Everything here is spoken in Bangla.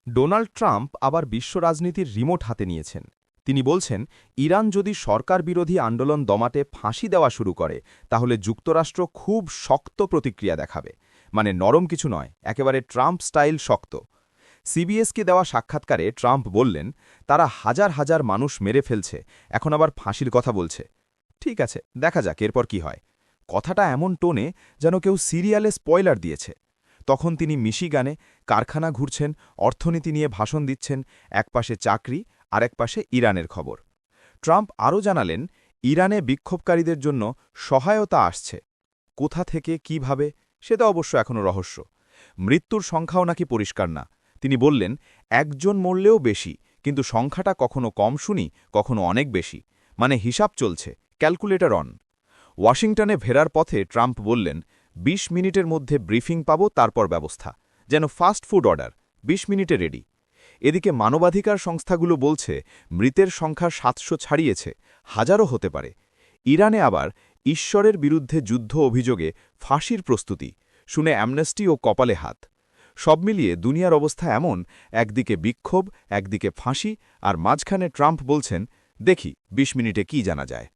ডোনাল্ড ট্রাম্প আবার বিশ্ব রাজনীতির রিমোট হাতে নিয়েছেন। তিনি বলছেন, ইরান যদি সরকার বিরোধী আন্দোলন দমাতে ফাঁসি দেওয়া শুরু করে তাহলে যুক্তরাষ্ট্র খুব শক্ত প্রতিক্রিয়া দেখাবে। মানে নরম কিছু নয়, একেবারে ট্রাম্প স্টাইল শক্ত। সিবিএসকে দেওয়া সাক্ষাৎকারে ট্রাম্প বললেন, তারা হাজার হাজার মানুষ মেরে ফেলছে, এখন আবার ফাঁসির কথা বলছে। ঠিক আছে, দেখা যাক এরপর কি হয়। কথাটা এমন টোনে যেন কেউ সিরিয়ালে স্পয়লার দিয়েছে। তখন তিনি মিশিগানে কারখানা ঘুরছেন, অর্থনীতি নিয়ে ভাষণ দিচ্ছেন, একপাশে চাকরি আর একপাশে ইরানের খবর। ট্রাম্প আরও জানালেন, ইরানে বিক্ষোভকারীদের জন্য সহায়তা আসছে। কোথা থেকে কিভাবে, সেটা অবশ্য এখনও রহস্য। মৃত্যুর সংখ্যাও নাকি পরিষ্কার না। তিনি বললেন, একজন মরলেও বেশি, কিন্তু সংখ্যাটা কখনো কম শুনি, কখনো অনেক বেশি। মানে হিসাব চলছে, ক্যালকুলেটর অন। ওয়াশিংটনে ফেরার পথে ট্রাম্প বললেন, ২০ মিনিটের মধ্যে ব্রিফিং পাব, তারপর ব্যবস্থা। যেন ফাস্ট ফুড অর্ডার, ২০ মিনিটে রেডি। এদিকে মানবাধিকার সংস্থাগুলো বলছে, মৃতের সংখ্যা ৭০০ ছাড়িয়েছে, হাজারও হতে পারে। ইরানে আবার ঈশ্বরের বিরুদ্ধে যুদ্ধ অভিযোগে ফাঁসির প্রস্তুতি, শুনে অ্যামনেস্টি ও কপালে হাত। সব মিলিয়ে দুনিয়ার অবস্থা এমন, একদিকে বিক্ষোভ, একদিকে ফাঁসি, আর মাঝখানে ট্রাম্প বলছেন, দেখি ২০ মিনিটে কি জানা যায়।